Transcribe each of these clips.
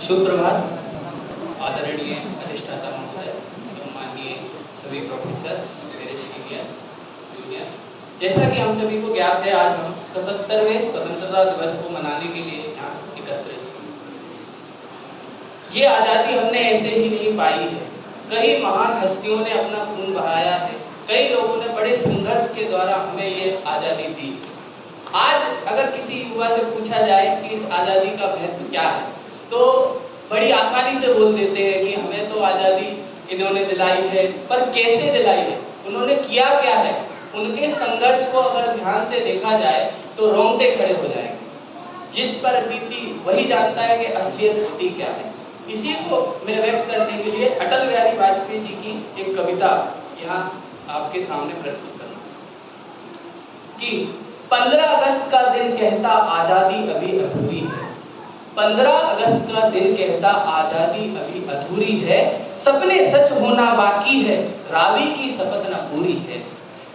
सुप्रभात। आदरणीय अधिष्ठाता महोदय, सम्माननीय सभी प्रोफेसर, मेरे सीनियर जूनियर, जैसा कि हम सभी को ज्ञात है, आज हम 77वें स्वतंत्रता दिवस को मनाने के लिए यहाँ एकत्रित हैं। ये आज़ादी हमने ऐसे ही नहीं पाई है, कई महान हस्तियों ने अपना खून बहाया है, कई लोगों ने बड़े संघर्ष के द्वारा हमें ये आज़ादी दी। आज अगर किसी युवा से पूछा जाए कि इस आज़ादी का महत्व क्या है, तो बड़ी आसानी से बोल देते हैं कि हमें तो आज़ादी इन्होंने दिलाई है, पर कैसे दिलाई है, उन्होंने किया क्या है। उनके संघर्ष को अगर ध्यान से देखा जाए तो रोंगटे खड़े हो जाएंगे। जिस पर बीती वही जानता है कि असलियत होती क्या है। इसी को मैं व्यक्त करने के लिए अटल बिहारी वाजपेयी जी की एक कविता यहाँ आपके सामने प्रस्तुत करना कि 15 अगस्त का दिन कहता आज़ादी अभी अधूरी है। 15 अगस्त का दिन कहता आज़ादी अभी अधूरी है। सपने सच होना बाकी है, रावी की शपथ न पूरी है।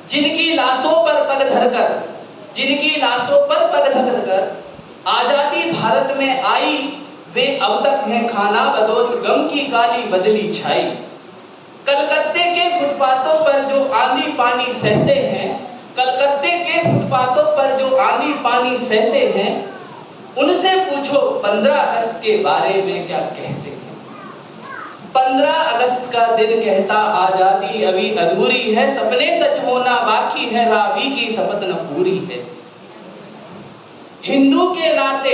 जिनकी लाशों पर पग धरकर आज़ादी भारत में आई, वे अब तक हैं खाना बदोश, गम की काली बदली छाई। कलकत्ते के फुटपाथों पर जो आंधी पानी सहते हैं, कलकत्ते के फुटपाथों पर जो आंधी पानी सहते हैं, उनसे पूछो 15 अगस्त के बारे में क्या कहते हैं। 15 अगस्त का दिन कहता आज़ादी अभी अधूरी है। सपने सच होना बाकी है, रावी की शपथ न पूरी है। हिंदू के नाते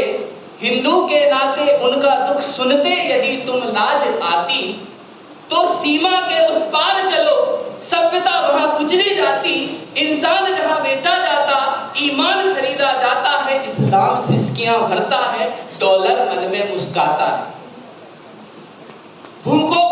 उनका दुख सुनते यदि तुम लाज आती, तो सीमा के उस पार चलो, सभ्यता वहां कुचली जाती। इंसान जहां बेचा जाता, ईमान खरीदा जाता है। इस्लाम सिसकियां भरता है, डॉलर मन में मुस्काता है। भूखों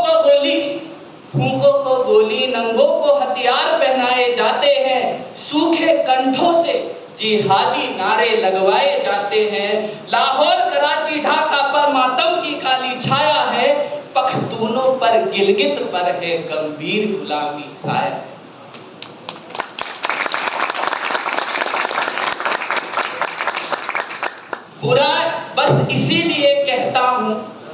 को गोली, नंगों को हथियार पहनाए जाते हैं। सूखे कंठों से जिहादी नारे लगवाए जाते हैं। लाहौर, कराची, ढाका पर मातम की काली छाया है। पख्तूनों पर, गिलगित पर है गंभीर गुलामी छाया। बुरा बस इसीलिए कहता हूँ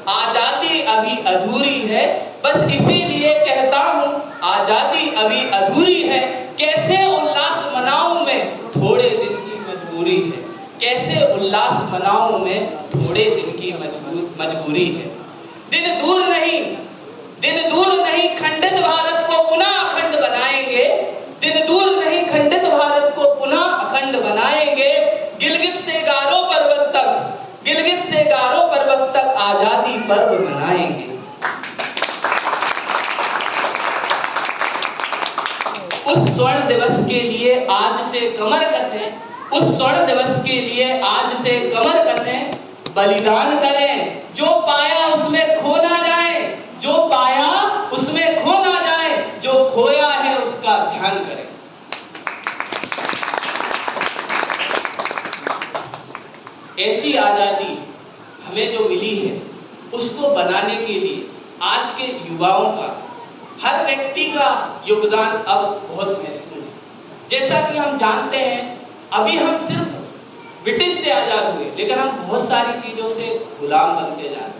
आज़ादी अभी अधूरी है। बस इसीलिए कहता हूँ आज़ादी अभी अधूरी है। कैसे उल्लास मनाऊं मैं, थोड़े दिन की मजबूरी है। कैसे उल्लास मनाऊं मैं, थोड़े दिन की मजबूरी है। दिन दूर नहीं, खंडित भारत को पुनः अखंड बनाएंगे। दिन दूर नहीं, खंडित भारत को पुनः अखंड बनाएंगे। गिलगित से गारो पर्वत तक आजादी पर्व मनाएंगे। उस स्वर्ण दिवस के लिए आज से कमर कसें, बलिदान करें। जो पाया उसमें खो ना जाए, जो खोया है उसका ध्यान करें। ऐसी आजादी हमें जो मिली है, उसको बनाने के लिए आज के युवाओं का, हर व्यक्ति का योगदान अब बहुत महत्वपूर्ण है। जैसा कि हम जानते हैं, अभी हम सिर्फ ब्रिटिश से आजाद हुए, लेकिन हम बहुत सारी चीजों से गुलाम बनते जा रहे हैं,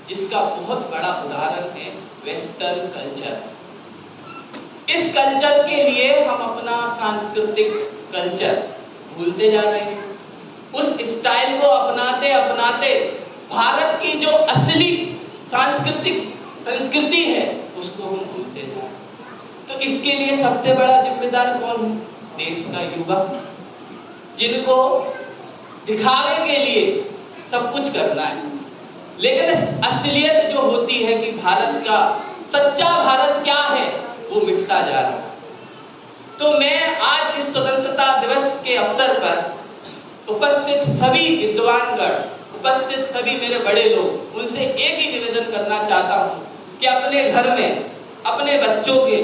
जिसका बहुत बड़ा उदाहरण है वेस्टर्न कल्चर। इस कल्चर के लिए हम अपना सांस्कृतिक कल्चर भूलते जा रहे हैं। उस स्टाइल को अपनाते भारत की जो असली संस्कृति है, उसको हम भूलते जा रहे हैं। तो इसके लिए सबसे बड़ा जिम्मेदार कौन है? देश का युवा, जिनको दिखावे के लिए सब कुछ करना है, लेकिन असलियत जो होती है कि भारत का सच्चा भारत क्या है, वो मिटता जा रहा है। तो मैं आज इस स्वतंत्रता दिवस के अवसर पर उपस्थित सभी विद्वानगण, उपस्थित सभी मेरे बड़े लोग, उनसे एक ही निवेदन करना चाहता हूँ कि अपने घर में, अपने बच्चों के,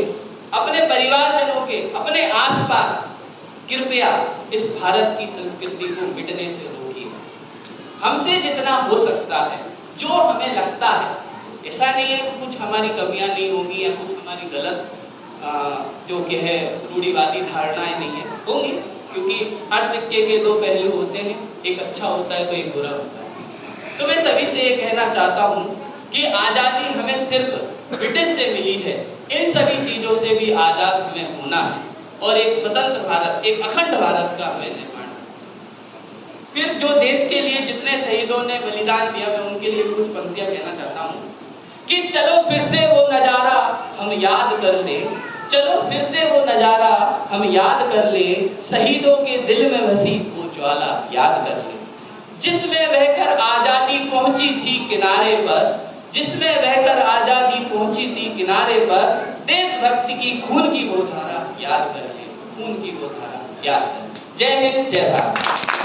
अपने परिवारजनों के, अपने आसपास कृपया इस भारत की संस्कृति को मिटने से रोकिए। हमसे जितना हो सकता है, जो हमें लगता है, ऐसा नहीं है कि कुछ हमारी कमियां नहीं होंगी या कुछ हमारी गलत जो कि है रूढ़िवादी धारणाएं नहीं है, होंगी, क्योंकि हर सिक्के के दो पहलू होते हैं, एक अच्छा होता है तो एक बुरा होता है। तो मैं सभी से ये कहना चाहता हूँ कि आज़ादी हमें सिर्फ ब्रिटिश से मिली है, इन सभी चीज़ों से भी आज़ाद हमें होना है और एक स्वतंत्र भारत, एक अखंड भारत का हमें निर्माण। फिर जो देश के लिए जितने शहीदों ने बलिदान दिया, मैं उनके लिए कुछ पंक्तियां कहना चाहता हूँ कि चलो फिर से वो नजारा हम याद कर ले, चलो फिर से वो नजारा हम याद कर ले, शहीदों के दिल में बसी वो ज्वाला याद कर ले, जिसमें बहकर आजादी पहुंची थी किनारे पर, जिसमें बहकर आजादी पहुंची थी किनारे पर, देशभक्ति की खून की वो धारा याद कर ले, खून की वो धारा याद कर ले। जय हिंद, जय भारत।